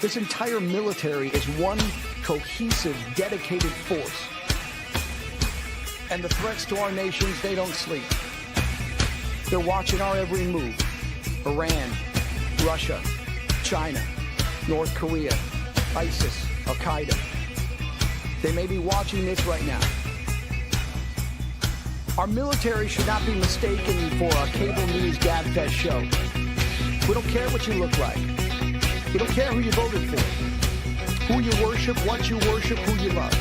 This entire military is one cohesive, dedicated force. And the threats to our nations, they don't sleep. They're watching our every move. Iran, Russia, China, North Korea, ISIS, Al-Qaeda. They may be watching this right now. Our military should not be mistaken for a cable news gabfest show. We don't care what you look like. We don't care who you voted for, who you worship, what you worship, who you love.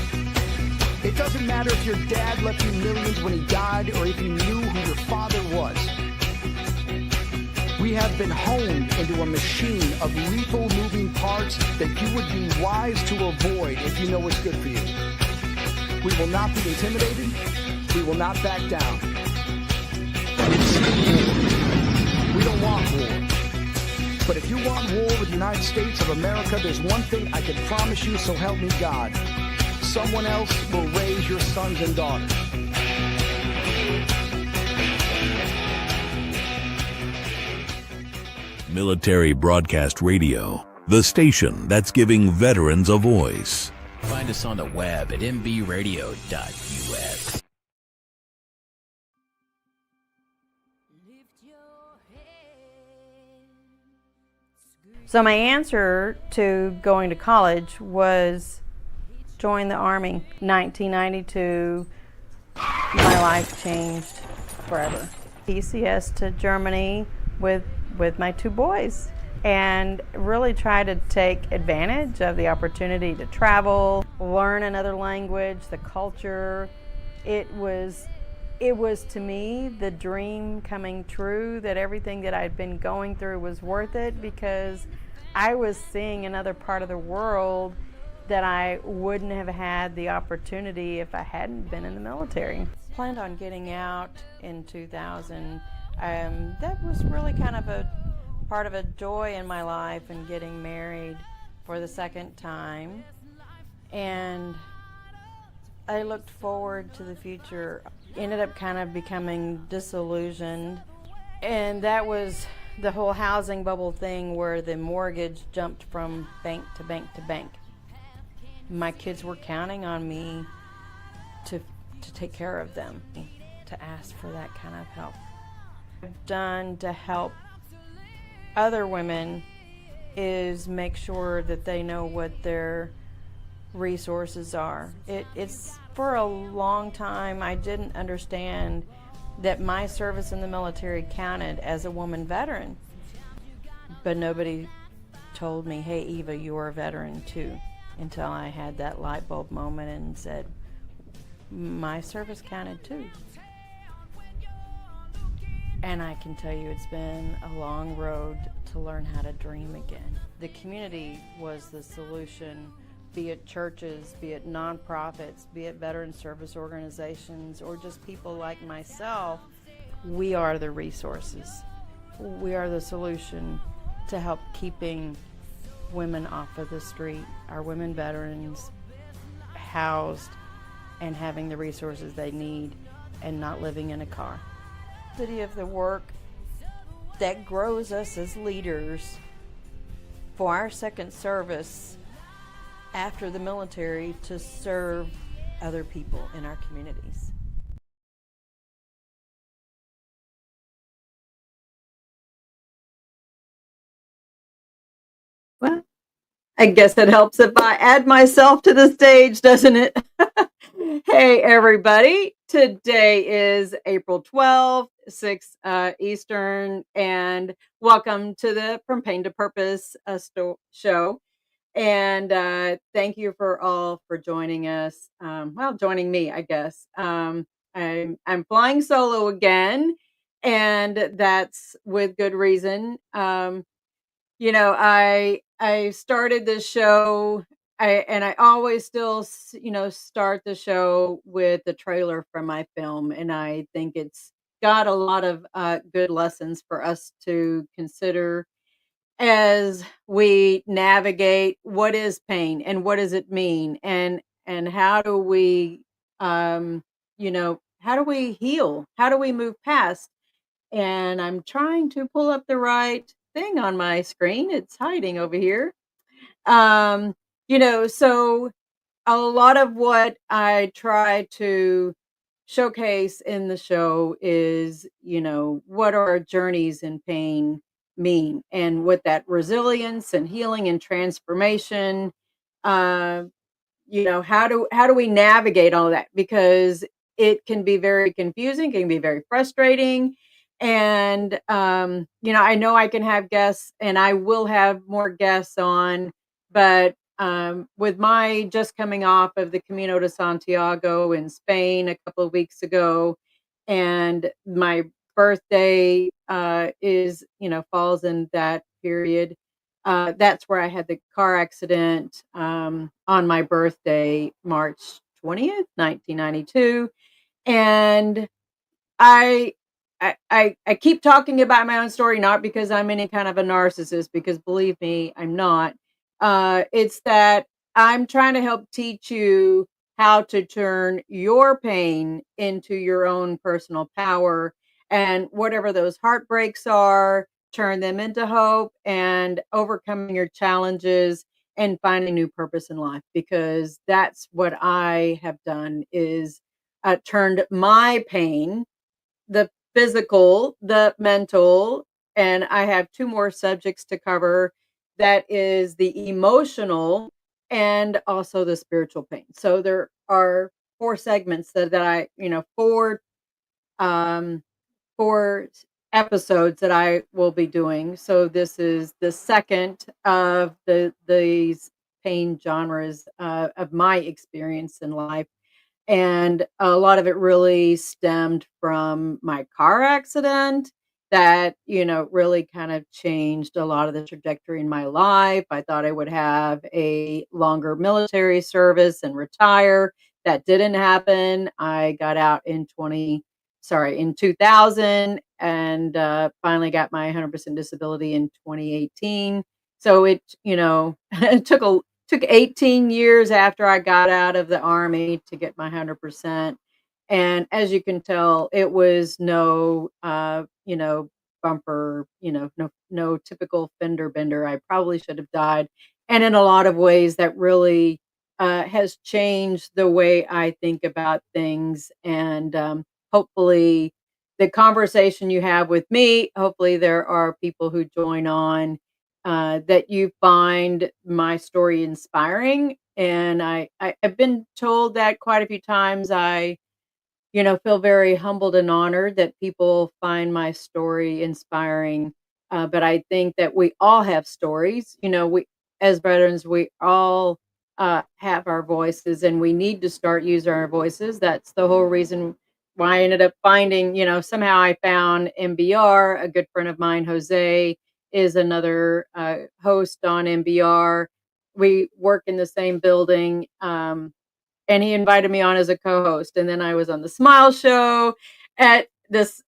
It doesn't matter if your dad left you millions when he died or if you knew who your father was. We have been honed into a machine of lethal moving parts that you would be wise to avoid if you know what's good for you. We will not be intimidated. We will not back down. We don't want war. But if you want war with the United States of America, there's one thing I can promise you, so help me God. Someone else will raise your sons and daughters. Military Broadcast Radio, the station that's giving veterans a voice. Find us on the web at mbradio.us. So my answer to going to college was join the Army. 1992, my life changed forever. PCS to Germany with my two boys and really try to take advantage of the opportunity to travel, learn another language, the culture. It was to me the dream coming true, that everything that I'd been going through was worth it, because I was seeing another part of the world that I wouldn't have had the opportunity if I hadn't been in the military. Planned on getting out in 2000. That was really kind of a part of a joy in my life, and getting married for the second time. And I looked forward to the future. Ended up kind of becoming disillusioned. And that was the whole housing bubble thing, where the mortgage jumped from bank to bank to bank. My kids were counting on me to take care of them, to ask for that kind of help. I've done to help other women is make sure that they know what their resources are. It's for a long time I didn't understand that my service in the military counted as a woman veteran, but nobody told me, hey Eva, you're a veteran too, until I had that light bulb moment and said, my service counted too. And I can tell you it's been a long road to learn how to dream again. The community was the solution, be it churches, be it nonprofits, be it veteran service organizations, or just people like myself. We are the resources. We are the solution to help keeping women off of the street, our women veterans housed and having the resources they need and not living in a car. Of the work that grows us as leaders for our second service after the military to serve other people in our communities. Well, I guess it helps if I add myself to the stage, doesn't it? Hey, everybody. Today is April 12th, 6 Eastern, and welcome to the From Pain to Purpose show. And thank you for joining us. Joining me, I guess. I'm flying solo again, and that's with good reason. I started this show. I always still, start the show with the trailer from my film, and I think it's got a lot of good lessons for us to consider as we navigate what is pain and what does it mean, and how do we, how do we heal? How do we move past? And I'm trying to pull up the right thing on my screen. It's hiding over here. um, so a lot of what I try to showcase in the show is, what our journeys in pain mean and what that resilience and healing and transformation, uh, how do we navigate all of that? Because it can be very confusing, can be very frustrating. And I know I can have guests and I will have more guests on, but with my just coming off of the Camino de Santiago in Spain a couple of weeks ago, and my birthday is, falls in that period. That's where I had the car accident on my birthday, March 20th, 1992. And I, I keep talking about my own story, not because I'm any kind of a narcissist, because believe me, I'm not. It's that I'm trying to help teach you how to turn your pain into your own personal power, and whatever those heartbreaks are, turn them into hope and overcoming your challenges and finding new purpose in life, because that's what I have done is turned my pain, the physical, the mental, and I have 2 more subjects to cover. That is the emotional and also the spiritual pain. So there are 4 segments that I, 4, um, 4 episodes that I will be doing. So this is the second of these pain genres, of my experience in life. And a lot of it really stemmed from my car accident that, really kind of changed a lot of the trajectory in my life. I thought I would have a longer military service and retire. That didn't happen. I got out in 2000, and finally got my 100% disability in 2018. So it, it took 18 years after I got out of the army to get my 100%. And as you can tell, it was no, bumper, no typical fender bender. I probably should have died. And in a lot of ways, that really has changed the way I think about things. And hopefully, the conversation you have with me, hopefully, there are people who join on that you find my story inspiring. And I've been told that quite a few times. I, feel very humbled and honored that people find my story inspiring. But I think that we all have stories. We, as veterans, we all have our voices, and we need to start using our voices. That's the whole reason why I ended up finding, somehow I found MBR. A good friend of mine, Jose, is another host on MBR. We work in the same building. And he invited me on as a co-host, and then I was on the Smile Show at this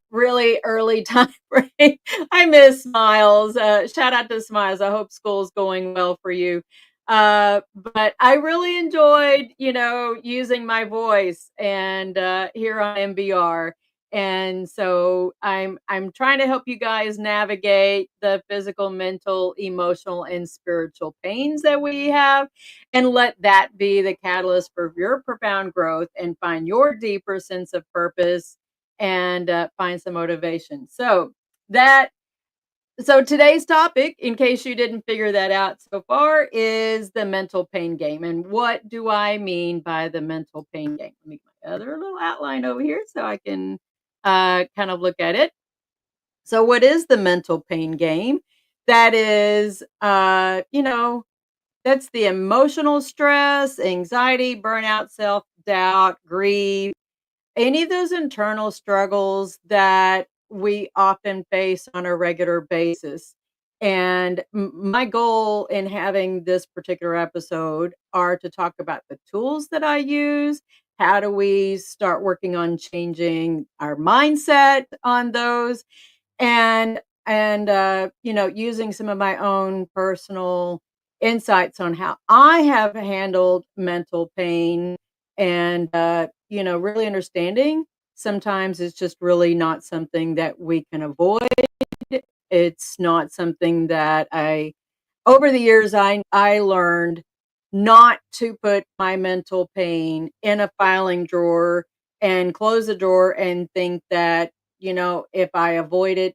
really early time frame. I miss Smiles. Shout out to Smiles. I hope school's going well for you. But I really enjoyed, using my voice and here on MBR. And so I'm trying to help you guys navigate the physical, mental, emotional, and spiritual pains that we have, and let that be the catalyst for your profound growth and find your deeper sense of purpose, and find some motivation. That so today's topic, in case you didn't figure that out so far, is the mental pain game. And what do I mean by the mental pain game? Let me get my other little outline over here so I can kind of look at it. So what is the mental pain game? That is, that's the emotional stress, anxiety, burnout, self-doubt, grief, any of those internal struggles that we often face on a regular basis. And my goal in having this particular episode are to talk about the tools that I use. How do we start working on changing our mindset on those? And using some of my own personal insights on how I have handled mental pain, and really understanding sometimes it's just really not something that we can avoid. It's not something that I over the years, I learned not to put my mental pain in a filing drawer and close the drawer and think that, if I avoid it,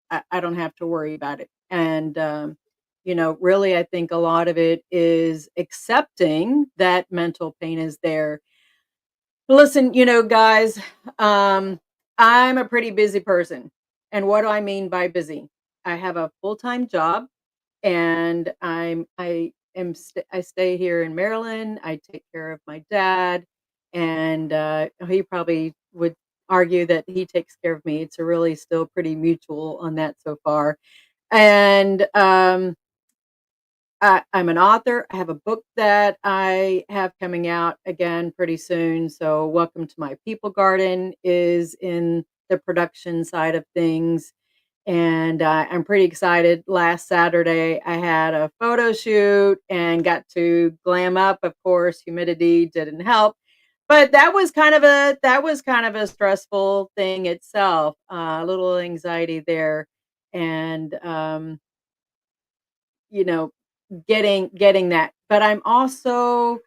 I don't have to worry about it. And, really, I think a lot of it is accepting that mental pain is there. Listen, guys, I'm a pretty busy person. And what do I mean by busy? I have a full-time job, and I stay here in Maryland. I take care of my dad, and he probably would argue that he takes care of me. It's a really still pretty mutual on that so far. And I'm an author. I have a book that I have coming out again pretty soon. So, Welcome to My People Garden is in the production side of things. And I'm pretty excited. Last Saturday, I had a photo shoot and got to glam up. Of course, humidity didn't help, but that was kind of a stressful thing itself. A little anxiety there, and you know, getting that. But I'm still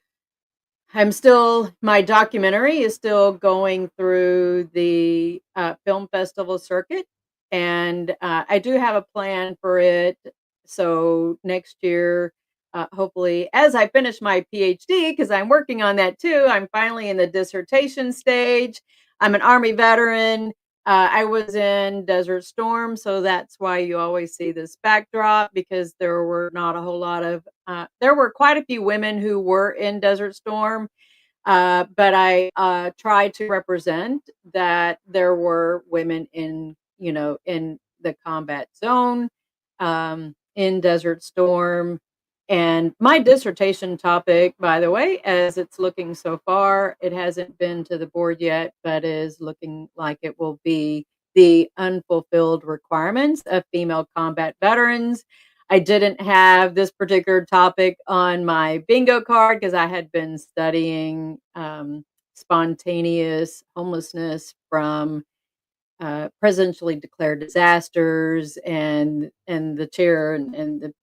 my documentary is still going through the film festival circuit, and I do have a plan for it. So next year, hopefully, as I finish my PhD, because I'm working on that too, I'm finally in the dissertation stage. I'm an Army veteran. I was in Desert Storm, so that's why you always see this backdrop, because there were not a whole lot of there were quite a few women who were in Desert Storm, but I tried to represent that there were women in the combat zone, in Desert Storm. And my dissertation topic, by the way, as it's looking so far, it hasn't been to the board yet, but is looking like it will be the unfulfilled requirements of female combat veterans. I didn't have this particular topic on my bingo card because I had been studying spontaneous homelessness from presidentially declared disasters, and the chair, and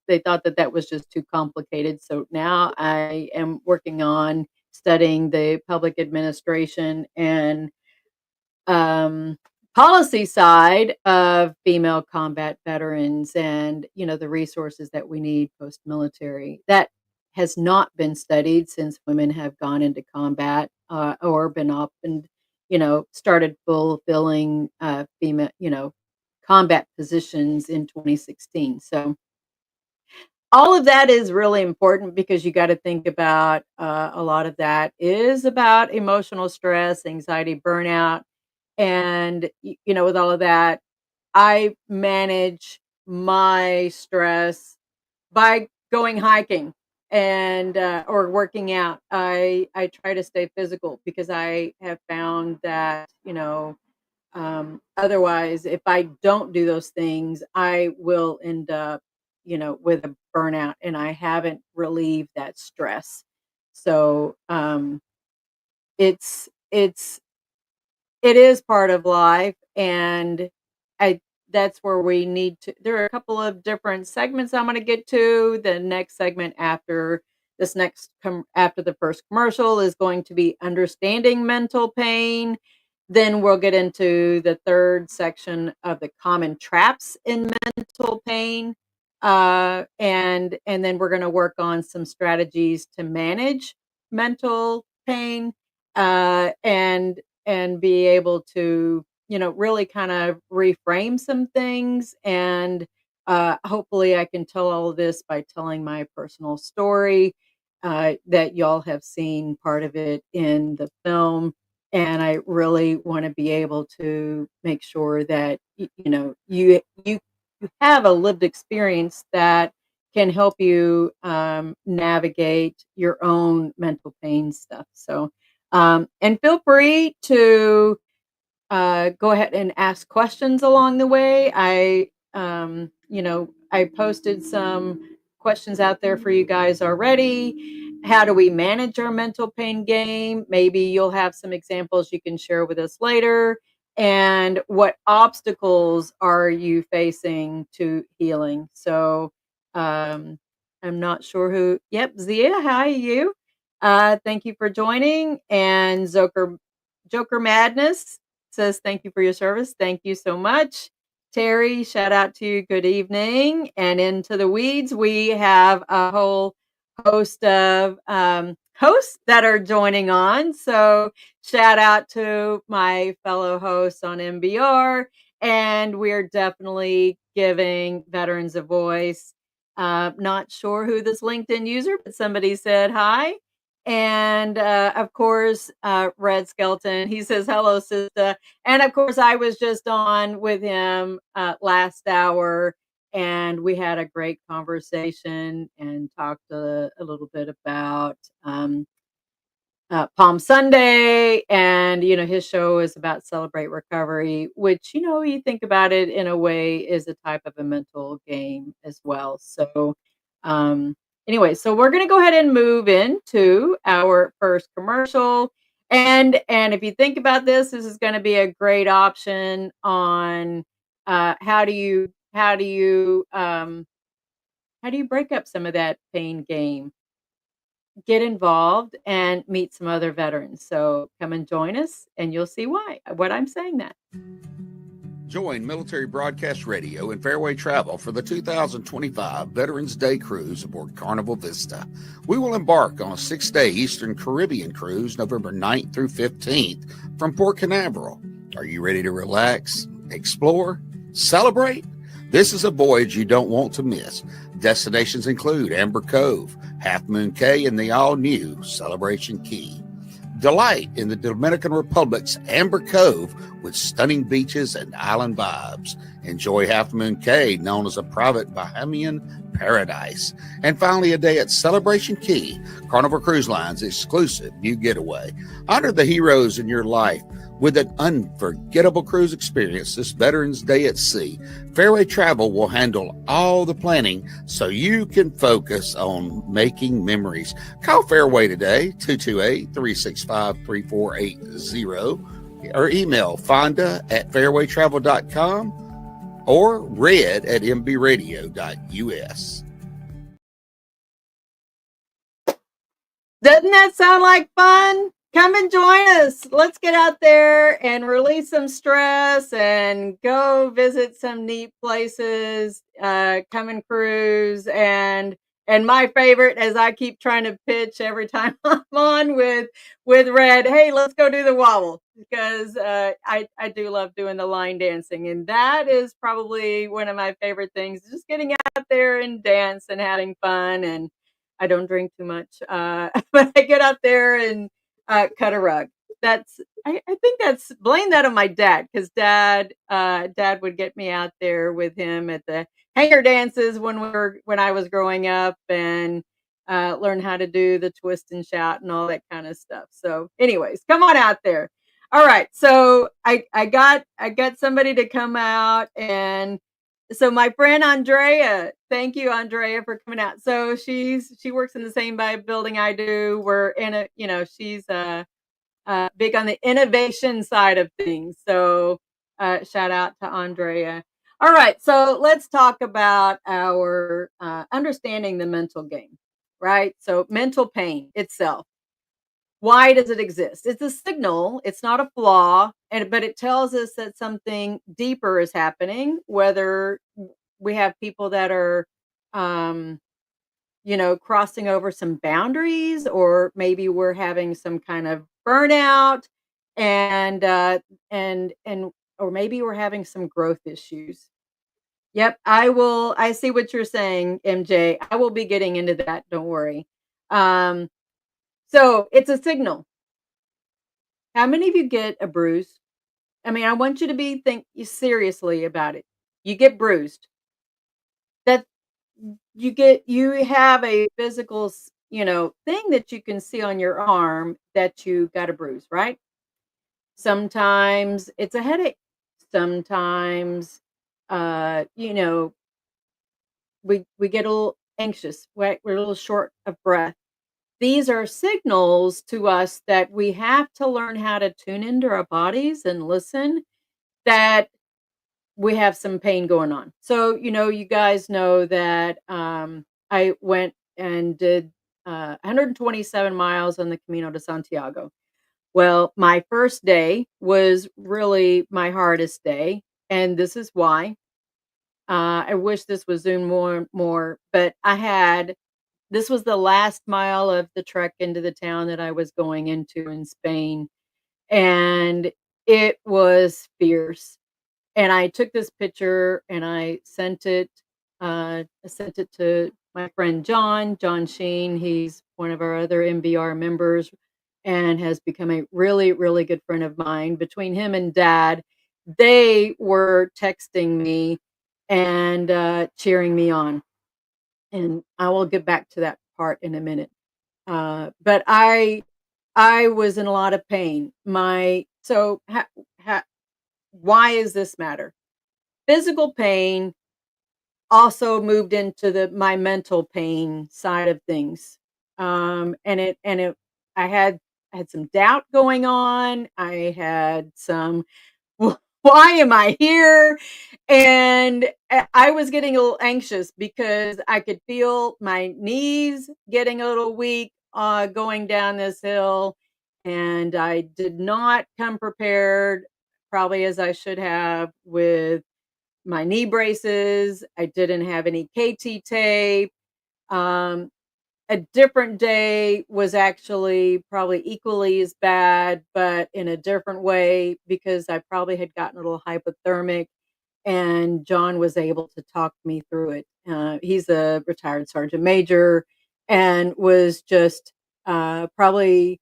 they thought that that was just too complicated. So now I am working on studying the public administration and um, policy side of female combat veterans, and the resources that we need post military. That has not been studied since women have gone into combat, or been up and started fulfilling female combat positions in 2016. So all of that is really important, because you got to think about a lot of that is about emotional stress, anxiety, burnout. And with all of that, I manage my stress by going hiking and or working out. I try to stay physical, because I have found that otherwise, if I don't do those things, I will end up with a burnout, and I haven't relieved that stress. So it's it is part of life, and I that's where we need to there are a couple of different segments I'm gonna get to. The next segment after after the first commercial is going to be understanding mental pain. Then we'll get into the third section of the common traps in mental pain. And then we're gonna work on some strategies to manage mental pain, and be able to really kind of reframe some things. And hopefully I can tell all of this by telling my personal story, that y'all have seen part of it in the film. And I really want to be able to make sure that you have a lived experience that can help you navigate your own mental pain stuff. So and feel free to go ahead and ask questions along the way. I posted some questions out there for you guys already. How do we manage our mental pain game? Maybe you'll have some examples you can share with us later. And what obstacles are you facing to healing? So I'm not sure who. Yep, Zia, hi you. Thank you for joining. And Joker Madness says thank you for your service. Thank you so much. Terry, shout out to you. Good evening. And into the weeds, we have a whole host of hosts that are joining on. So shout out to my fellow hosts on MBR. And we're definitely giving veterans a voice. Not sure who this LinkedIn user, but somebody said hi. And of course, Red Skelton, he says, hello, sister. And of course, I was just on with him last hour, and we had a great conversation and talked a little bit about Palm Sunday, and his show is about Celebrate Recovery, which you think about it in a way is a type of a mental game as well. So anyway, so we're going to go ahead and move into our first commercial, and if you think about this is going to be a great option on how do you break up some of that pain game, get involved, and meet some other veterans. So come and join us, and you'll see what I'm saying that. Join Military Broadcast Radio and Fairway Travel for the 2025 Veterans Day Cruise aboard Carnival Vista. We will embark on a 6-day Eastern Caribbean cruise November 9th through 15th from Port Canaveral. Are you ready to relax, explore, celebrate? This is a voyage you don't want to miss. Destinations include Amber Cove, Half Moon Cay, and the all-new Celebration Key. Delight in the Dominican Republic's Amber Cove with stunning beaches and island vibes. Enjoy Half Moon Cay, known as a private Bahamian paradise. And finally, a day at Celebration Key, Carnival Cruise Line's exclusive new getaway. Honor the heroes in your life with an unforgettable cruise experience this Veterans Day at Sea. Fairway Travel will handle all the planning so you can focus on making memories. Call Fairway today, 228-365-3480, or email fonda@fairwaytravel.com or red@mbradio.us. Doesn't that sound like fun? Come and join us. Let's get out there and release some stress and go visit some neat places. Come and cruise. And my favorite, as I keep trying to pitch every time I'm on with Red, hey, let's go do the wobble, because I do love doing the line dancing, and that is probably one of my favorite things. Just getting out there and dance and having fun. And I don't drink too much, but I get out there and cut a rug. I think that's, blame that on my dad, because dad would get me out there with him at the hanger dances when I was growing up, and learn how to do the twist and shout and all that kind of stuff. So anyways, come on out there. All right. So I got somebody to come out, and so my friend Andrea, thank you, Andrea, for coming out. So she works in the same building I do. We're in she's big on the innovation side of things. So shout out to Andrea. All right, so let's talk about our understanding the mental game, right? So mental pain itself. Why does it exist? It's a signal. It's not a flaw, but it tells us that something deeper is happening. Whether we have people that are, crossing over some boundaries, or maybe we're having some kind of burnout, and or maybe we're having some growth issues. Yep, I see what you're saying, MJ. I will be getting into that. Don't worry. So it's a signal. How many of you get a bruise? I mean, I want you to think seriously about it. You get bruised. That you have a physical, thing that you can see on your arm that you got a bruise, right? Sometimes it's a headache. Sometimes, we get a little anxious. We're a little short of breath. These are signals to us that we have to learn how to tune into our bodies and listen, that we have some pain going on. So, you guys know that I went and did 127 miles on the Camino de Santiago. Well, my first day was really my hardest day, and this is why. I wish this was zoomed more, but this was the last mile of the trek into the town that I was going into in Spain, and it was fierce. And I took this picture and I sent it to my friend John Sheen. He's one of our other MBR members and has become a really, really good friend of mine. Between him and Dad, they were texting me and cheering me on. And I will get back to that part in a minute. But I was in a lot of pain. Why does this matter? Physical pain also moved into my mental pain side of things. I had some doubt going on. I had some, why am I here? And I was getting a little anxious because I could feel my knees getting a little weak going down this hill. And I did not come prepared, probably as I should have, with my knee braces. I didn't have any KT tape. Um, a different day was actually probably equally as bad, but in a different way because I probably had gotten a little hypothermic, and John was able to talk me through it. He's a retired sergeant major and was just probably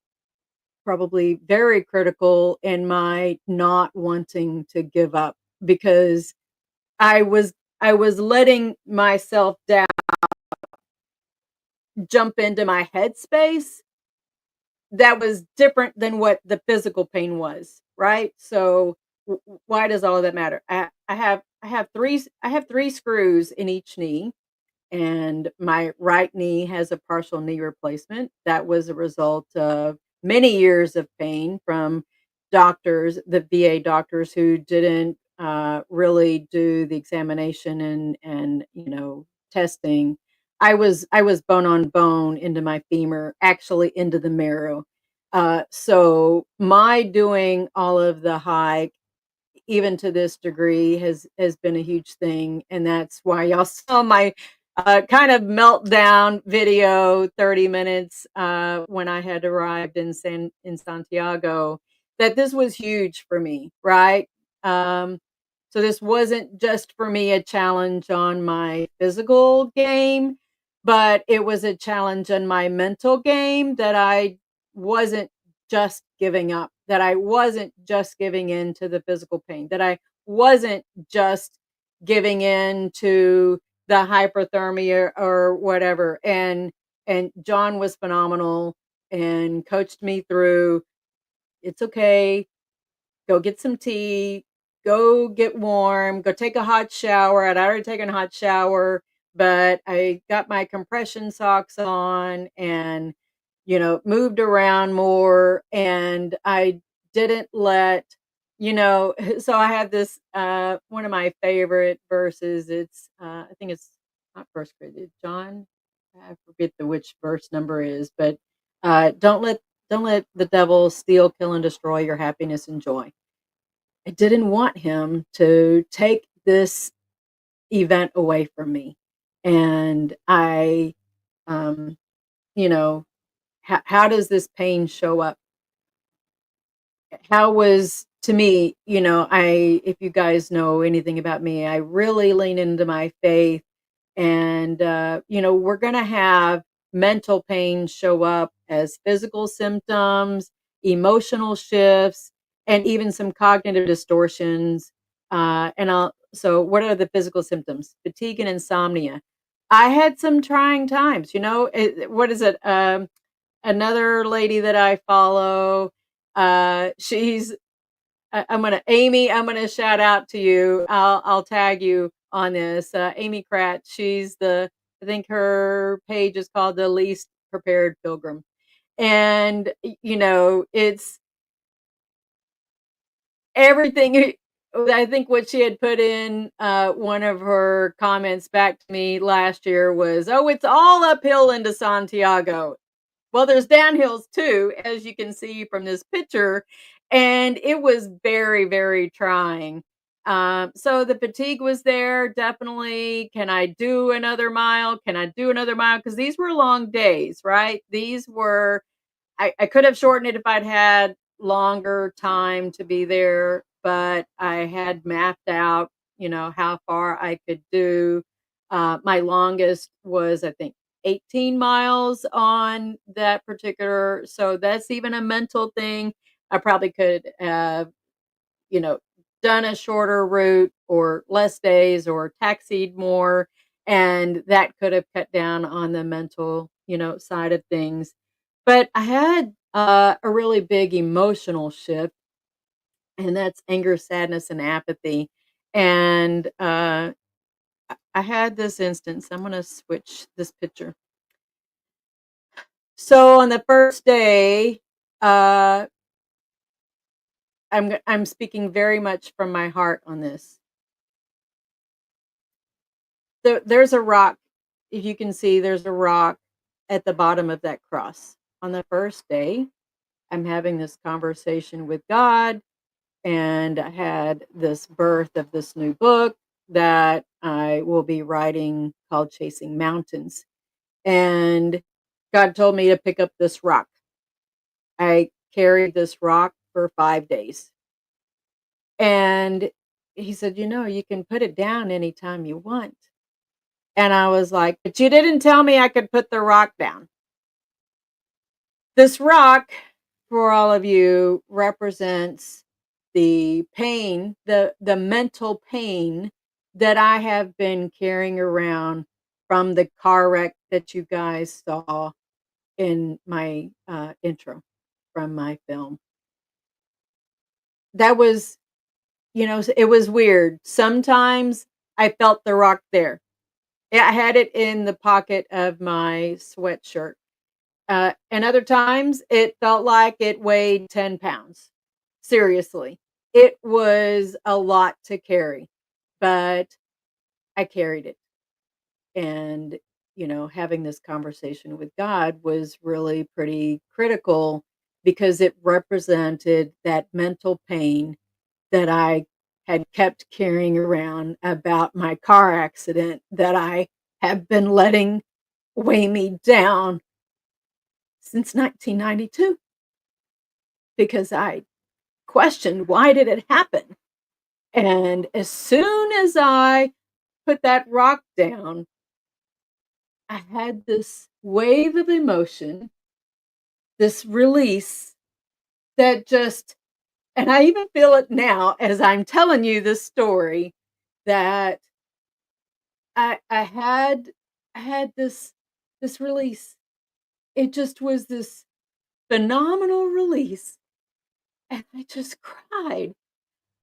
very critical in my not wanting to give up because I was letting myself down, jump into my headspace that was different than what the physical pain was, right? So why does all of that matter? I have three screws in each knee, and my right knee has a partial knee replacement. That was a result of many years of pain from the VA doctors who didn't really do the examination and testing. I was bone on bone into my femur, actually into the marrow. So my doing all of the hike, even to this degree, has been a huge thing, and that's why y'all saw my kind of meltdown video, 30 minutes when I had arrived in Santiago. That this was huge for me, right? So this wasn't just for me a challenge on my physical game, but it was a challenge on my mental game, that I wasn't just giving up, that I wasn't just giving in to the physical pain, that I wasn't just giving in to the hyperthermia or whatever. And John was phenomenal and coached me through. It's okay. Go get some tea, go get warm, go take a hot shower. I'd already taken a hot shower, but I got my compression socks on and, moved around more. And I didn't let, so I had this, one of my favorite verses. It's, I think it's not First Corinthians, John. I forget which verse number is, but don't let the devil steal, kill, and destroy your happiness and joy. I didn't want him to take this event away from me. And um, how does this pain show up? How was, to me, if you guys know anything about me, I really lean into my faith. And, we're going to have mental pain show up as physical symptoms, emotional shifts, and even some cognitive distortions. So what are the physical symptoms? Fatigue and insomnia. I had some trying times, what is it? Another lady that I follow, I'm gonna shout out to you. I'll tag you on this. Amy Kratz, I think her page is called The Least Prepared Pilgrim. And, it's everything. I think what she had put in one of her comments back to me last year was, "Oh, it's all uphill into Santiago." Well, there's downhills too, as you can see from this picture, and it was very, very trying. So the fatigue was there, definitely. Can I do another mile? Can I do another mile? Because these were long days, right? These were, I could have shortened it if I'd had longer time to be there, but I had mapped out, how far I could do. My longest was, I think, 18 miles on that particular. So that's even a mental thing. I probably could have, you know, done a shorter route or less days or taxied more. And that could have cut down on the mental, side of things. But I had a really big emotional shift, and that's anger, sadness, and apathy. And I had this instance. I'm going to switch this picture. So on the first day, uh, I'm speaking very much from my heart on this. There's a rock. If you can see, there's a rock at the bottom of that cross. On the first day, I'm having this conversation with God, and I had this birth of this new book that I will be writing called Chasing Mountains. And God told me to pick up this rock. I carried this rock for 5 days. And he said, you can put it down anytime you want. And I was like, but you didn't tell me I could put the rock down. This rock, for all of you, represents the pain, the mental pain that I have been carrying around from the car wreck that you guys saw in my intro from my film. That was, it was weird. Sometimes I felt the rock there. I had it in the pocket of my sweatshirt. And other times it felt like it weighed 10 pounds. Seriously, it was a lot to carry, but I carried it. And, having this conversation with God was really pretty critical because it represented that mental pain that I had kept carrying around about my car accident that I have been letting weigh me down since 1992 because I questioned, why did it happen? And as soon as I put that rock down, I had this wave of emotion, this release that just, and I even feel it now as I'm telling you this story, that I had this release. It just was this phenomenal release. And I just cried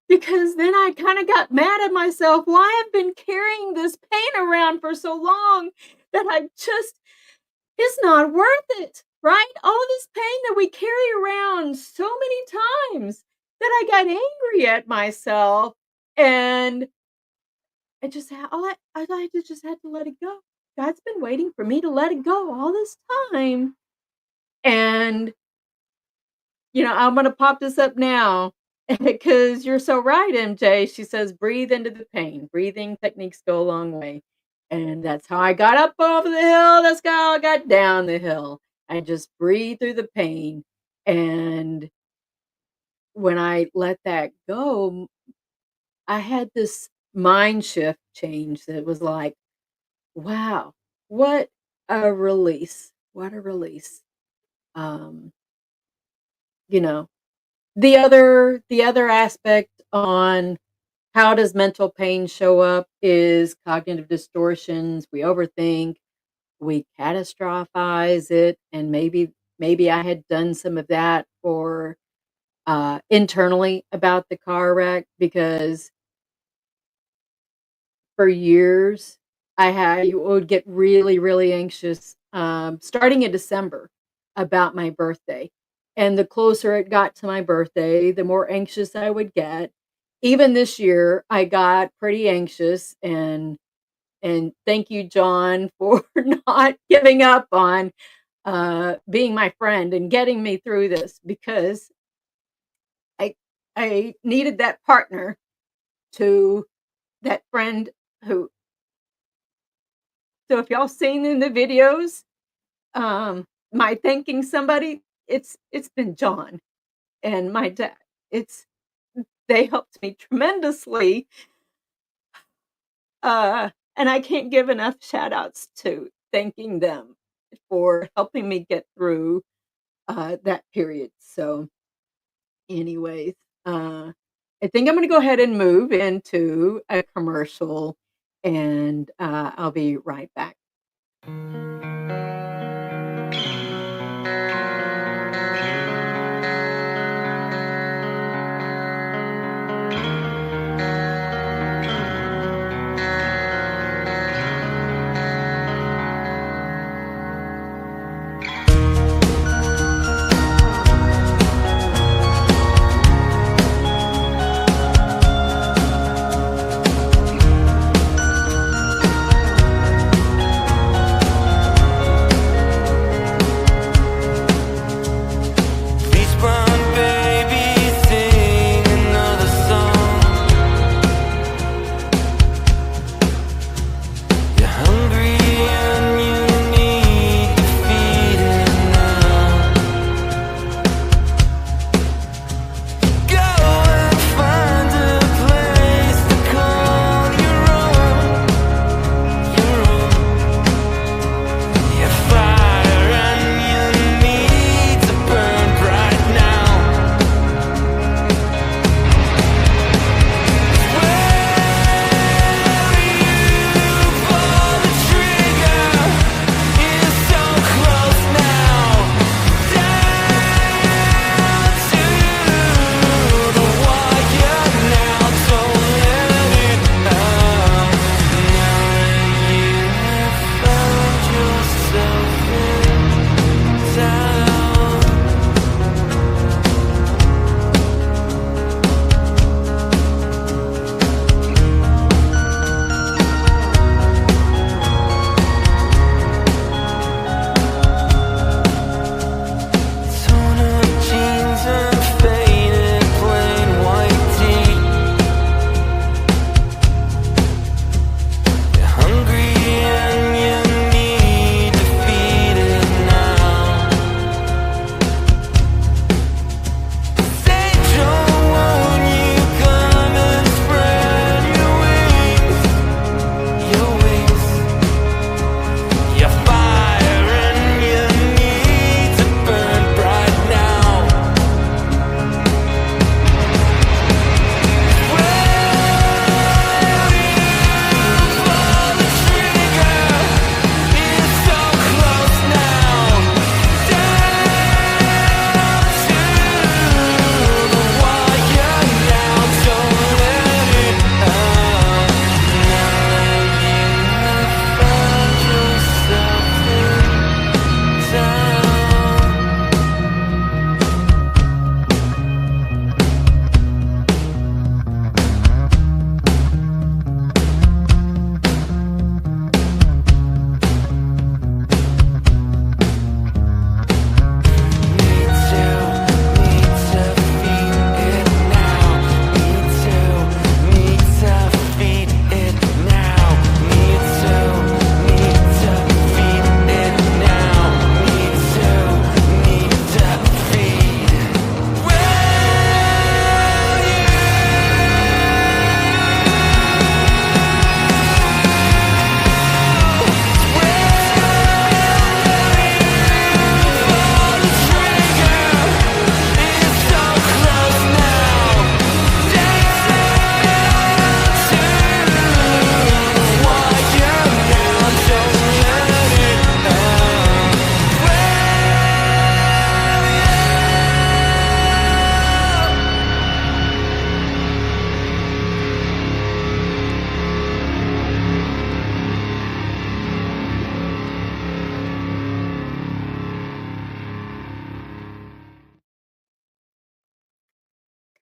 because then I kind of got mad at myself. Why I've been carrying this pain around for so long that it's not worth it, right? All this pain that we carry around so many times that I got angry at myself, and I just had just had to let it go. God's been waiting for me to let it go all this time. And I'm gonna pop this up now because you're so right, MJ. She says, breathe into the pain. Breathing techniques go a long way. And that's how I got up over the hill. That's how I got down the hill. I just breathe through the pain. And when I let that go, I had this mind shift change that was like, wow, what a release. What a release. Um, you know, the other aspect on how does mental pain show up is cognitive distortions. We overthink, we catastrophize it, and maybe I had done some of that for internally about the car wreck, because for years you would get really, really anxious, starting in December, about my birthday. And the closer it got to my birthday, the more anxious I would get. even this year, I got pretty anxious, and thank you, John, for not giving up on being my friend and getting me through this, because I needed that partner, to that friend who. So if y'all seen in the videos, my thanking somebody, it's been John and my dad. It's They helped me tremendously, and I can't give enough shout outs to thanking them for helping me get through that period. So, anyways, I think I'm going to go ahead and move into a commercial, and I'll be right back.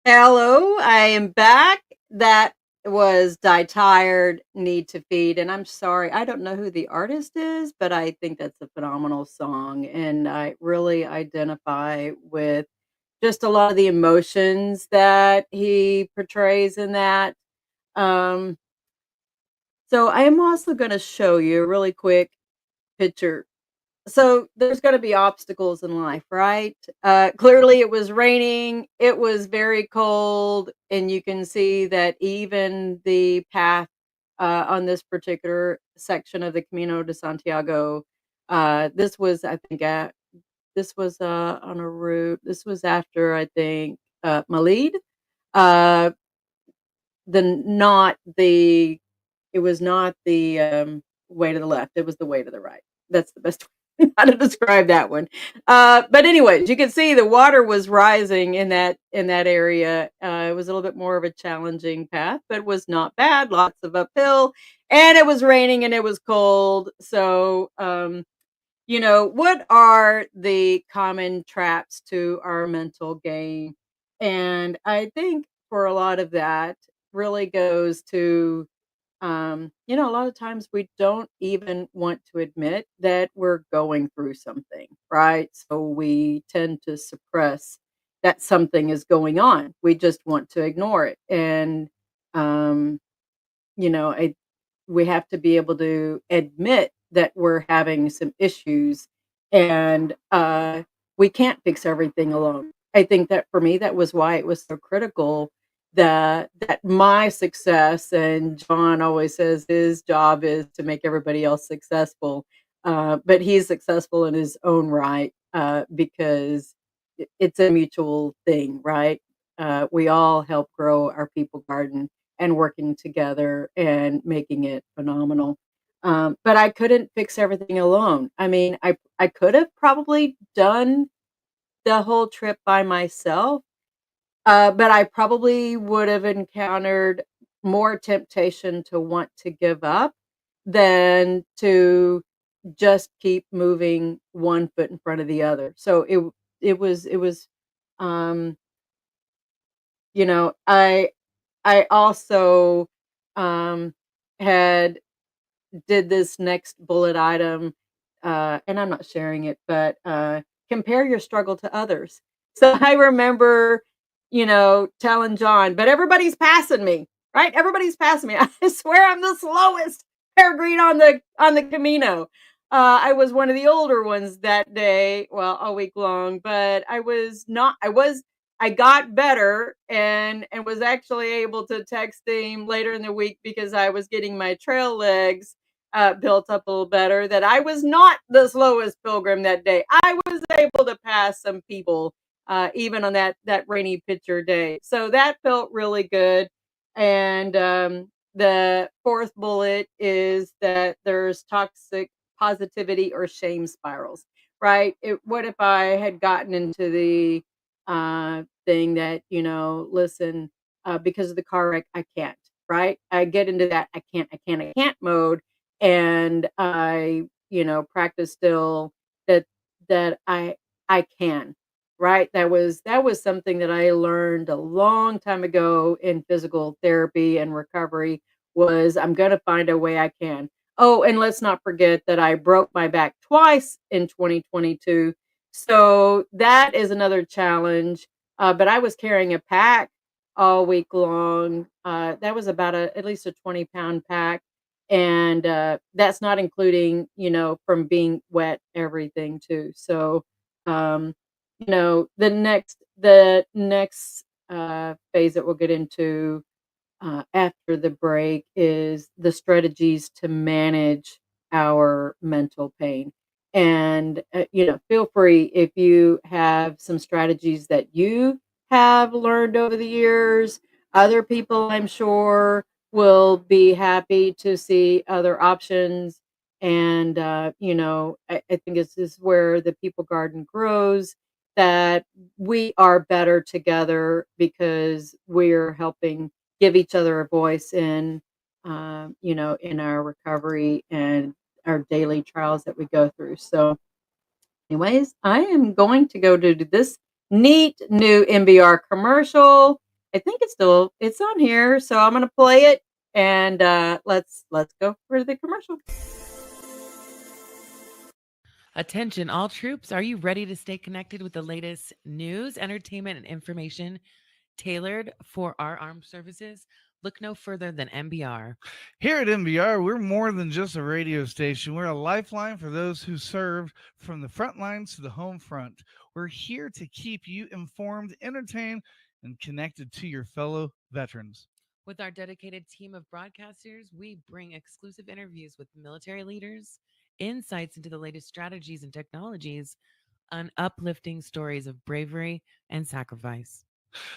Hello, I am back. That was Die Tired, Need to Feed. And I'm sorry, I don't know who the artist is, but I think that's a phenomenal song. And I really identify with just a lot of the emotions that he portrays in that. Um, so I am also going to show you a really quick picture. So there's going to be obstacles in life, right? Clearly, it was raining, it was very cold, and you can see that even the path on this particular section of the Camino de Santiago, this was, I think, this was on a route. This was after, I think, Malid. Uh, the not the It was not the way to the left. It was the way to the right. That's the best way how to describe that one. But anyways, you can see the water was rising in that area. It was a little bit more of a challenging path, but it was not bad. Lots of uphill, and it was raining and it was cold. So, what are the common traps to our mental game? And I think for a lot of that really goes to a lot of times we don't even want to admit that we're going through something, right? So we tend to suppress that something is going on. We just want to ignore it. And, um, you know, I, we have to be able to admit that we're having some issues and we can't fix everything alone. I think that for me, that was why it was so critical that my success, and John always says his job is to make everybody else successful, but he's successful in his own right because it's a mutual thing, right? We all help grow our people garden and working together and making it phenomenal. But I couldn't fix everything alone. I mean, I could have probably done the whole trip by myself, but I probably would have encountered more temptation to want to give up than to just keep moving one foot in front of the other. So it was um I also um had did this next bullet item, and I'm not sharing it, but compare your struggle to others. So I remember, telling John, but everybody's passing me, right? Everybody's passing me. I swear I'm the slowest peregrine on the Camino. I was one of the older ones that day, well, all week long, but I was not. I got better and was actually able to text him later in the week because I was getting my trail legs built up a little better, that I was not the slowest pilgrim that day. I was able to pass some people even on that rainy picture day. So that felt really good. And the fourth bullet is that there's toxic positivity or shame spirals, right? What if I had gotten into the thing that, listen, because of the car wreck, I can't, right? I get into that I can't mode, and I, practice still that I can, right? That was something that I learned a long time ago in physical therapy and recovery, was I'm going to find a way I can. Oh, and let's not forget that I broke my back twice in 2022. So that is another challenge. But I was carrying a pack all week long. That was about at least a 20-pound pack, and that's not including, from being wet, everything too. So um the next phase that we'll get into after the break is the strategies to manage our mental pain. And feel free, if you have some strategies that you have learned over the years. Other people, I'm sure, will be happy to see other options. And I think this is where the people garden grows, that we are better together because we're helping give each other a voice in our recovery and our daily trials that we go through. So anyways, I am going to go to this neat new MBR commercial, I think it's on here. So I'm gonna play it, and let's go for the commercial. Attention, all troops. Are you ready to stay connected with the latest news, entertainment, and information tailored for our armed services? Look no further than MBR. Here at MBR, we're more than just a radio station. We're a lifeline for those who served from the front lines to the home front. We're here to keep you informed, entertained, and connected to your fellow veterans. With our dedicated team of broadcasters, we bring exclusive interviews with military leaders, insights into the latest strategies and technologies, and uplifting stories of bravery and sacrifice.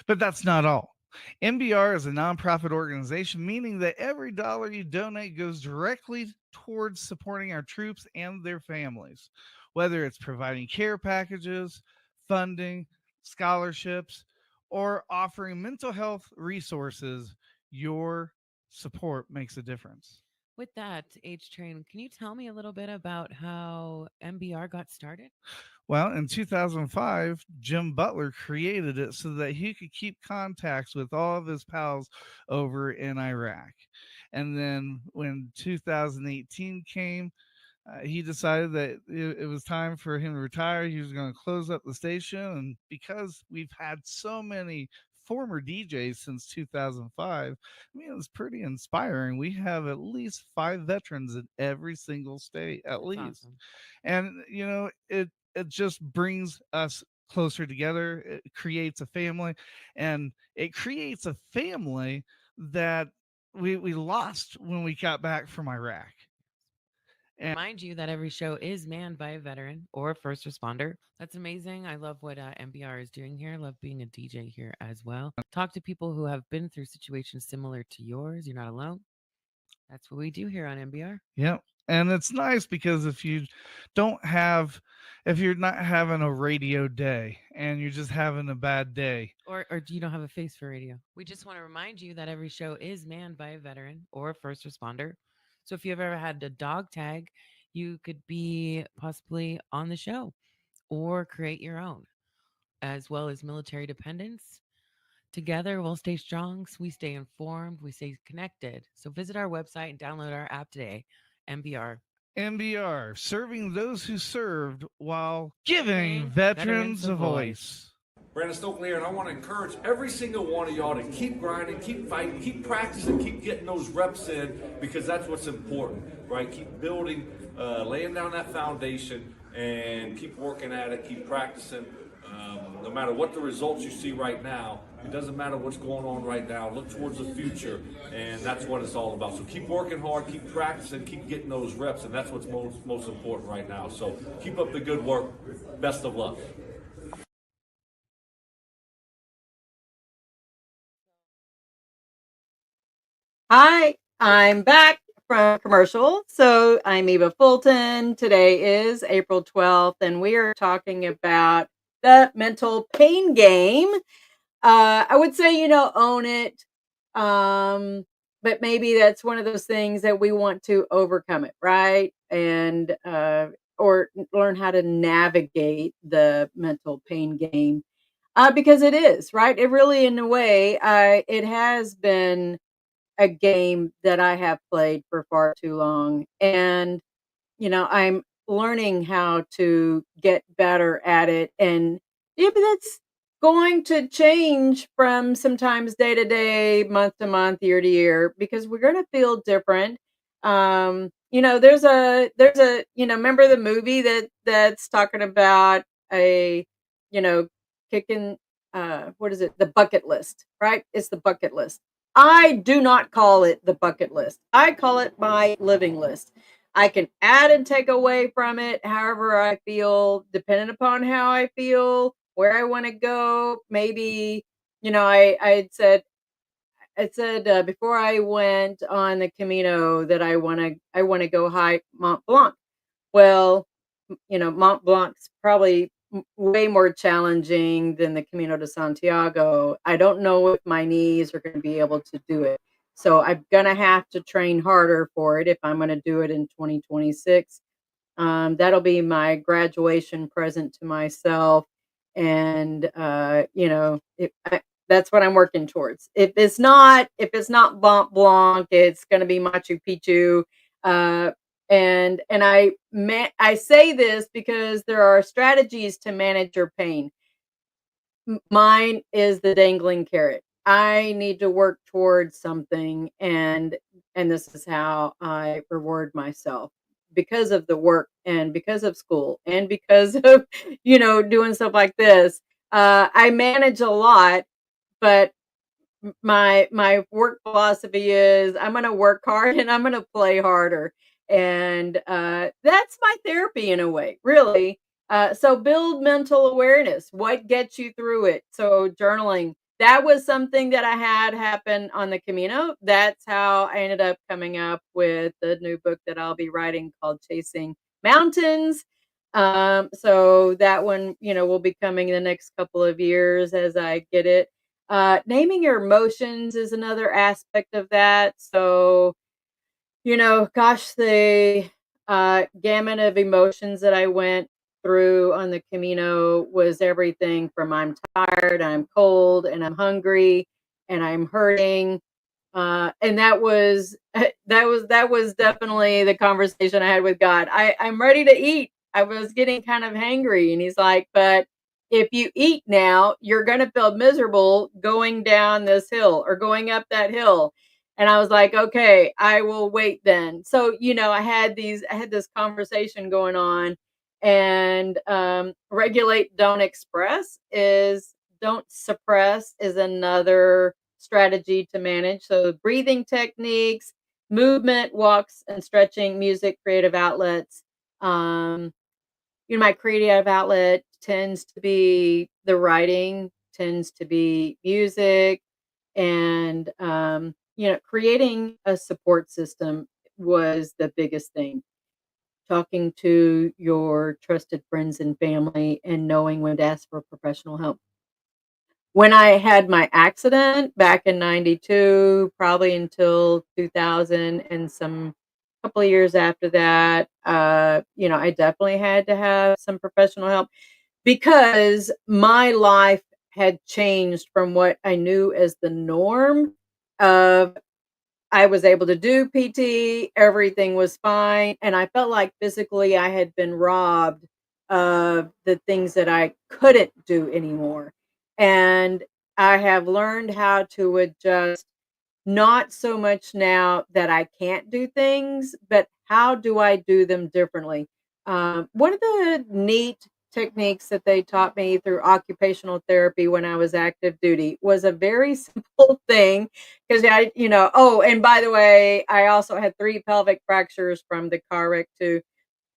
But that's not all. MBR is a nonprofit organization, meaning that every dollar you donate goes directly towards supporting our troops and their families, whether it's providing care packages, funding, scholarships, or offering mental health resources. Your support makes a difference. With that, H Train, can you tell me a little bit about how MBR got started? Well, in 2005, Jim Butler created it so that he could keep contacts with all of his pals over in Iraq. And then when 2018 came, he decided that it was time for him to retire. He was going to close up the station. And because we've had so many former DJs since 2005, I mean, it was pretty inspiring. We have at least 5 veterans in every single state, at That's least. awesome. And, it just brings us closer together. It creates a family, and it creates a family that we lost when we got back from Iraq. And Remind you that every show is manned by a veteran or a first responder. That's amazing. I love what MBR is doing here. I love being a DJ here as well. Talk to people who have been through situations similar to yours. You're not alone. That's what we do here on MBR. Yep. And it's nice because if you're not having a radio day and you're just having a bad day, Or you don't have a face for radio. We just want to remind you that every show is manned by a veteran or a first responder. So if you've ever had a dog tag, you could be possibly on the show or create your own, as well as military dependents. Together, we'll stay strong, we stay informed, we stay connected. So visit our website and download our app today, MBR. MBR, serving those who served while giving Giving veterans a voice. Brandon Stokely here, and I want to encourage every single one of y'all to keep grinding, keep fighting, keep practicing, keep getting those reps in, because that's what's important, right? Keep building, laying down that foundation, and keep working at it, keep practicing. No matter what the results you see right now, it doesn't matter what's going on right now. Look towards the future, and that's what it's all about. So keep working hard, keep practicing, keep getting those reps, and that's what's most important right now. So keep up the good work. Best of luck. Hi, I'm back from commercial. So I'm Eva Fulton. Today is April 12th, and we are talking about the mental pain game. I would say, own it. But maybe that's one of those things that we want to overcome it, right? And or learn how to navigate the mental pain game. Because it is, right? It really, in a way, it has been a game that I have played for far too long. And, I'm learning how to get better at it. And yeah, but that's going to change from sometimes day to day, month to month, year to year, because we're going to feel different. There's a, remember the movie that's talking about a, kicking, what is it? The bucket list, right? It's the bucket list. I do not call it the bucket list. I call it my living list. I can add and take away from it however I feel, depending upon how I feel, where I want to go. Maybe, I said before I went on the Camino that I want to go hike Mont Blanc. Well, Mont Blanc's probably way more challenging than the Camino de Santiago. I don't know if my knees are going to be able to do it. So I'm going to have to train harder for it if I'm going to do it in 2026. That'll be my graduation present to myself. And, That's what I'm working towards. If it's not Mont Blanc, it's going to be Machu Picchu. And I say this because there are strategies to manage your pain. Mine is the dangling carrot. I need to work towards something, and this is how I reward myself because of the work and because of school and because of doing stuff like this. I manage a lot, but my work philosophy is I'm going to work hard and I'm going to play harder, and that's my therapy in a way, really. So build mental awareness. What gets you through it? So journaling. That was something that I had happen on the Camino. That's how I ended up coming up with the new book that I'll be writing called Chasing Mountains. So that one, will be coming in the next couple of years as I get it. Naming your emotions is another aspect of that. So, gosh, the gamut of emotions that I went through on the Camino was everything from I'm tired, I'm cold, and I'm hungry, and I'm hurting. And that was that was definitely the conversation I had with God. I'm ready to eat. I was getting kind of hangry, and He's like, but if you eat now, you're going to feel miserable going down this hill or going up that hill. And I was like, okay, I will wait then. So, I had this conversation going on, and regulate, don't express is don't suppress is another strategy to manage. So breathing techniques, movement, walks and stretching, music, creative outlets. Um, my creative outlet tends to be the writing, tends to be music, and creating a support system was the biggest thing. Talking to your trusted friends and family and knowing when to ask for professional help. When I had my accident back in 92, probably until 2000 and some couple of years after that, I definitely had to have some professional help because my life had changed from what I knew as the norm of I was able to do PT, everything was fine, and I felt like physically I had been robbed of the things that I couldn't do anymore. And I have learned how to adjust, not so much now that I can't do things, but how do I do them differently? One of the neat techniques that they taught me through occupational therapy when I was active duty was a very simple thing because oh, and by the way, I also had 3 pelvic fractures from the car wreck too.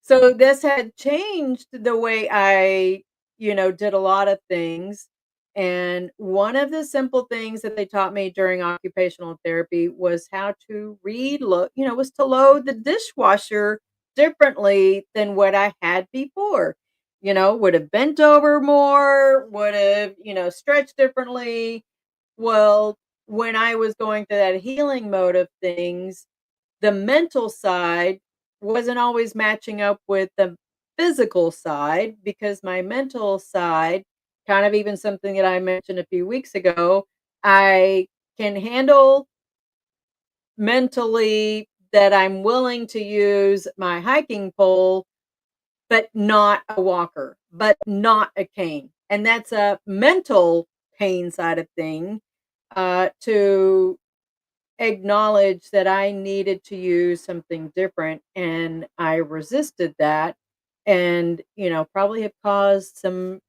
So this had changed the way I, did a lot of things. And one of the simple things that they taught me during occupational therapy was how to was to load the dishwasher differently than what I had before. Would have bent over more, would have, stretched differently. Well, when I was going through that healing mode of things, the mental side wasn't always matching up with the physical side because my mental side, kind of even something that I mentioned a few weeks ago, I can handle mentally that I'm willing to use my hiking pole, but not a walker, but not a cane. And that's a mental pain side of thing, to acknowledge that I needed to use something different, and I resisted that, and probably have caused some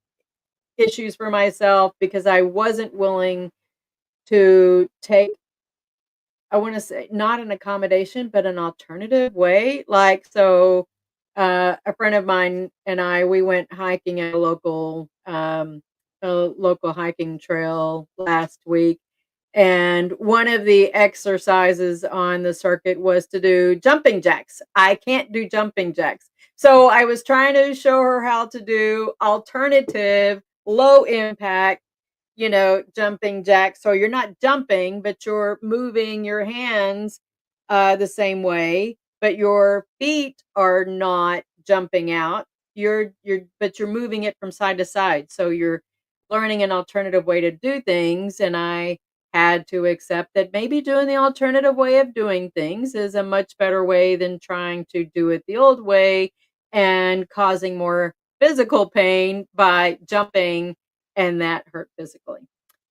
issues for myself because I wasn't willing to take, I want to say, not an accommodation but an alternative way. Like, so a friend of mine and we went hiking at a local hiking trail last week, and one of the exercises on the circuit was to do jumping jacks. I can't do jumping jacks. So I was trying to show her how to do alternative, low impact, jumping jacks. So you're not jumping, but you're moving your hands the same way, but your feet are not jumping out. But you're moving it from side to side. So you're learning an alternative way to do things, and I had to accept that maybe doing the alternative way of doing things is a much better way than trying to do it the old way and causing more physical pain by jumping, and that hurt physically.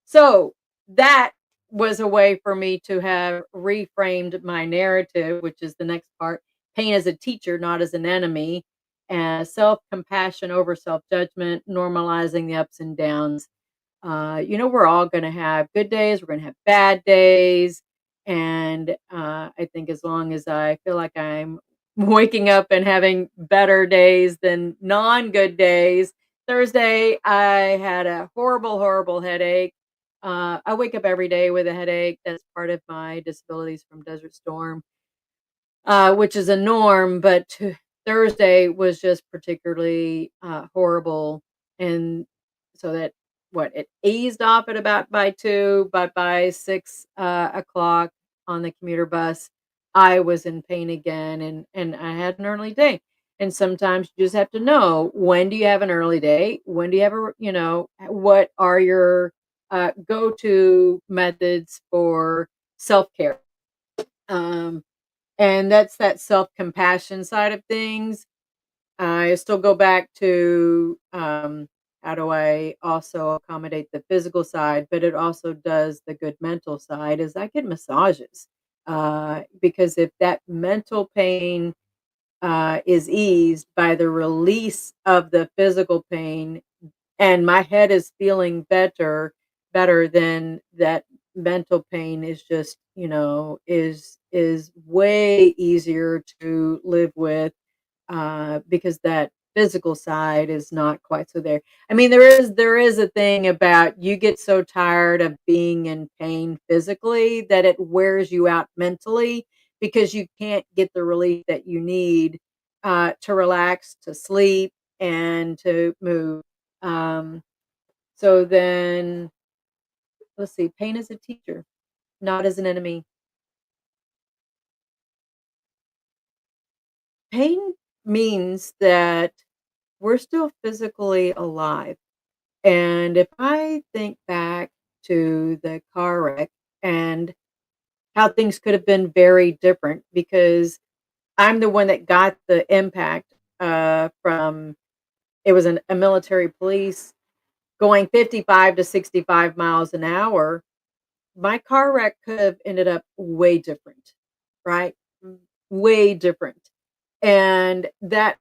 So that was a way for me to have reframed my narrative, which is the next part. Pain as a teacher, not as an enemy, and self-compassion over self-judgment, normalizing the ups and downs. We're all going to have good days, we're going to have bad days. And I think as long as I feel like I'm waking up and having better days than non good days. Thursday, I had a horrible, horrible headache. I wake up every day with a headache. That's part of my disabilities from Desert Storm, which is a norm. But Thursday was just particularly horrible. And so that it eased off at about by 2, but by 6 o'clock on the commuter bus, I was in pain again, and I had an early day. And sometimes you just have to know, when do you have an early day? When do you have what are your go-to methods for self-care? And that's that self-compassion side of things. I still go back to how do I also accommodate the physical side, but it also does the good mental side is I get massages. Because if that mental pain is eased by the release of the physical pain, and my head is feeling better than that mental pain is just, is way easier to live with, because that physical side is not quite so there. I mean, there is a thing about, you get so tired of being in pain physically that it wears you out mentally, because you can't get the relief that you need to relax, to sleep, and to move. Um, so then, let's see, pain as a teacher, not as an enemy. Pain means that we're still physically alive. And if I think back to the car wreck and how things could have been very different, because I'm the one that got the impact from, it was a military police going 55 to 65 miles an hour. My car wreck could have ended up way different, right? Way different. And that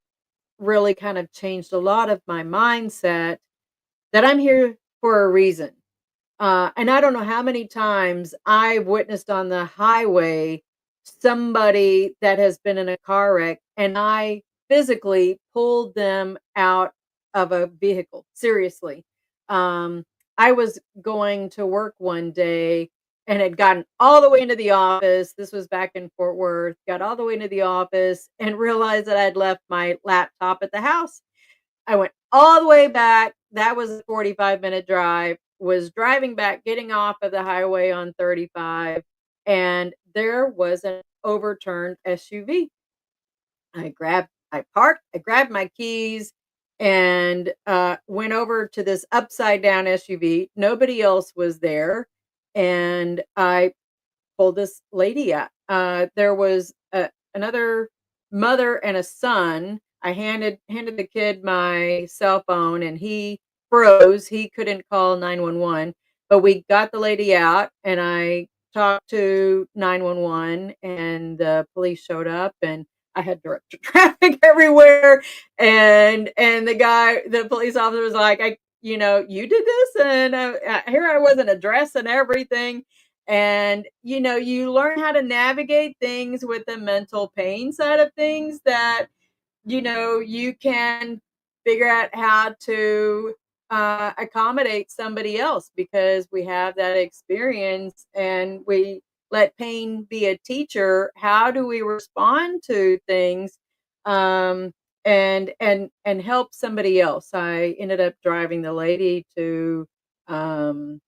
really kind of changed a lot of my mindset, that I'm here for a reason. And I don't know how many times I've witnessed on the highway somebody that has been in a car wreck, and I physically pulled them out of a vehicle. Seriously. I was going to work one day and had gotten all the way into the office. This was back in Fort Worth. Got all the way into the office and realized that I'd left my laptop at the house. I went all the way back. That was a 45-minute drive. Was driving back, getting off of the highway on 35, and there was an overturned SUV. I parked, I grabbed my keys, and went over to this upside down SUV. Nobody else was there. And I pulled this lady out. There was another mother and a son. I handed the kid my cell phone, and he froze. He couldn't call 911, but we got the lady out, and I talked to 911, and the police showed up, and I had directed traffic everywhere. And the police officer was like, you did this, and here I was, an address and everything. And you learn how to navigate things with the mental pain side of things, that you can figure out how to accommodate somebody else, because we have that experience, and we let pain be a teacher. How do we respond to things, and help somebody else? I ended up driving the lady to the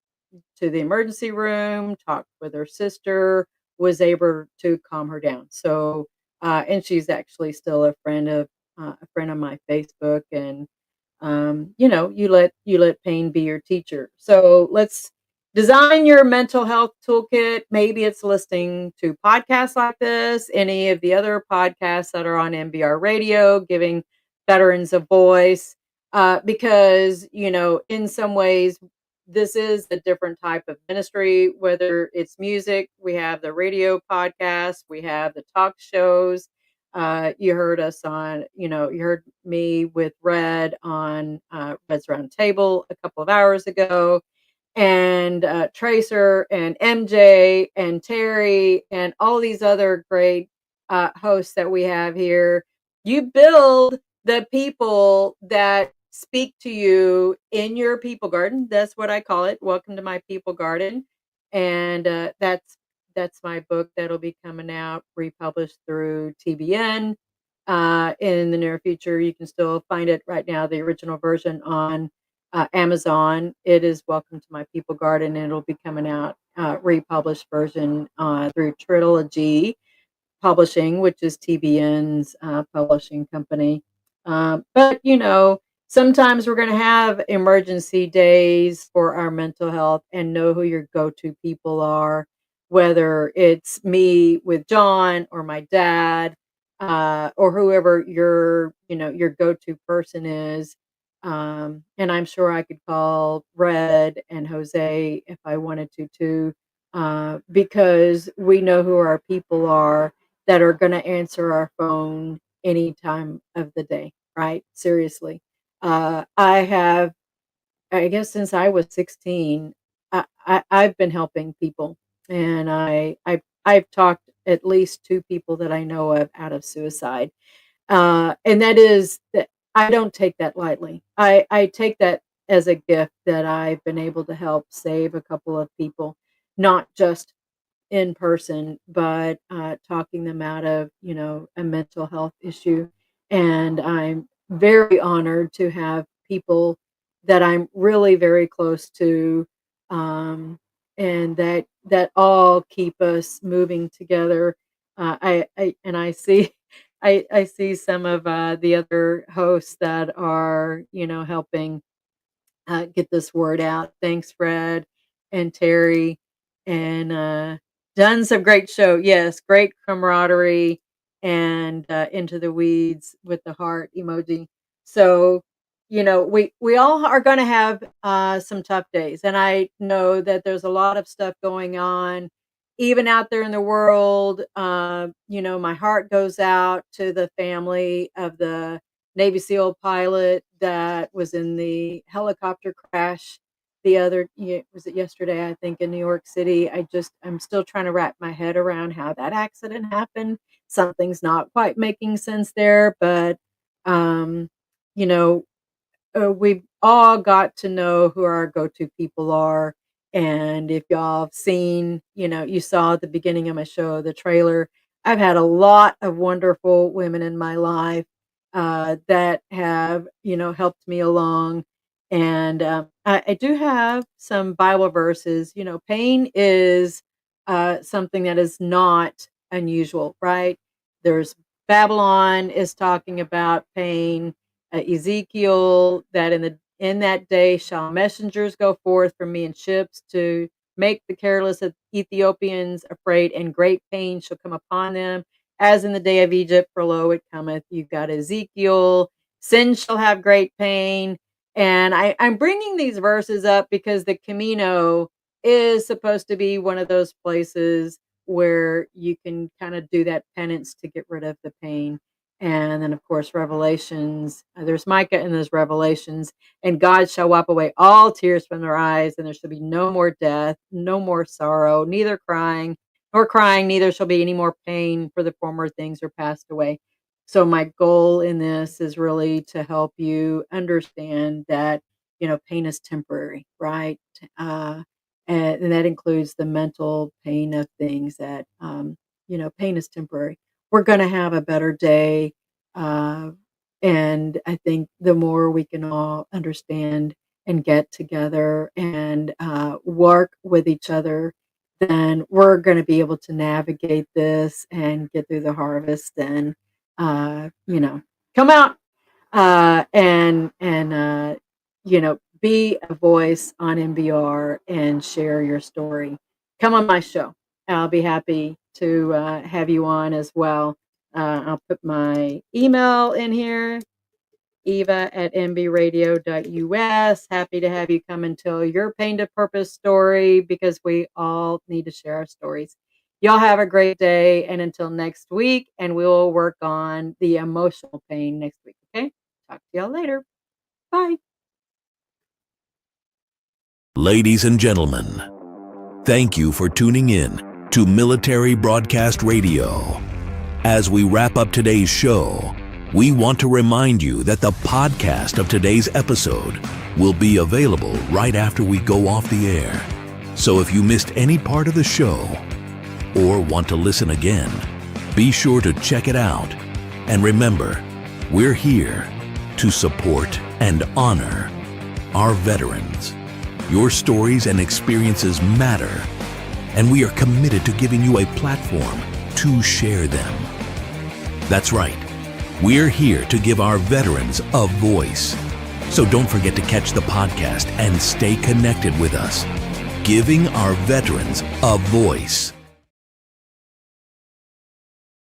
emergency room, talked with her sister, was able to calm her down. So, and she's actually still a friend of my Facebook, and you let pain be your teacher. So let's design your mental health toolkit. Maybe it's listening to podcasts like this, any of the other podcasts that are on NBR radio, giving veterans a voice. Because, in some ways, this is a different type of ministry, whether it's music, we have the radio podcast, we have the talk shows. You heard us on, you heard me with Red on Red's Roundtable a couple of hours ago, and Tracer and MJ and Terry and all these other great hosts that we have here. You build the people that speak to you in your people garden. That's what I call it. Welcome to my people garden. And that's my book that'll be coming out, republished through TBN in the near future. You can still find it right now, the original version on Amazon. It is Welcome to My People Garden, and it'll be coming out republished version through Trilogy Publishing, which is TBN's publishing company. But sometimes we're going to have emergency days for our mental health, and know who your go-to people are, whether it's me with John or my dad, or whoever your go-to person is. And I'm sure I could call Red and Jose if I wanted to too, because we know who our people are that are going to answer our phone any time of the day, right? Seriously. I guess since I was 16, I've been helping people, and I've talked at least 2 people that I know of out of suicide. And that is that I don't take that lightly. I take that as a gift that I've been able to help save a couple of people, not just in person, but talking them out of, a mental health issue. And I'm very honored to have people that I'm really very close to, and that all keep us moving together. I see I see some of the other hosts that are, helping get this word out. Thanks, Fred and Terry, and done some great show. Yes, great camaraderie, and into the weeds with the heart emoji. So, we all are going to have some tough days, and I know that there's a lot of stuff going on, even out there in the world. My heart goes out to the family of the Navy SEAL pilot that was in the helicopter crash was it yesterday, I think, in New York City. I'm still trying to wrap my head around how that accident happened. Something's not quite making sense there, but um, you know, we've all got to know who our go-to people are. And if y'all have seen, you saw at the beginning of my show, the trailer, I've had a lot of wonderful women in my life that have, helped me along. And I do have some Bible verses. Pain is something that is not unusual, right? There's Babylon is talking about pain. Ezekiel, that in that day shall messengers go forth from me in ships to make the careless Ethiopians afraid, and great pain shall come upon them, as in the day of Egypt, for lo it cometh. You've got Ezekiel, sin shall have great pain. And I'm bringing these verses up because the Camino is supposed to be one of those places where you can kind of do that penance to get rid of the pain. And then, of course, Revelations. There's Micah and there's Revelations. And God shall wipe away all tears from their eyes, and there shall be no more death, no more sorrow, neither crying, neither shall be any more pain, for the former things are passed away. So my goal in this is really to help you understand that, pain is temporary, right? And that includes the mental pain of things that, pain is temporary. We're going to have a better day. And I think the more we can all understand and get together and work with each other, then we're going to be able to navigate this and get through the harvest and, come out. be a voice on MBR and share your story. Come on my show. I'll be happy to have you on as well. I'll put my email in here, eva@mbradio.us. Happy to have you come and tell your pain to purpose story, because we all need to share our stories. Y'all have a great day, and until next week, and we'll work on the emotional pain next week, okay? Talk to y'all later. Bye. Ladies and gentlemen, thank you for tuning in to Military Broadcast Radio. As we wrap up today's show, we want to remind you that the podcast of today's episode will be available right after we go off the air. So if you missed any part of the show or want to listen again, be sure to check it out. And remember, we're here to support and honor our veterans. Your stories and experiences matter, and we are committed to giving you a platform to share them. That's right. We're here to give our veterans a voice. So don't forget to catch the podcast and stay connected with us, giving our veterans a voice.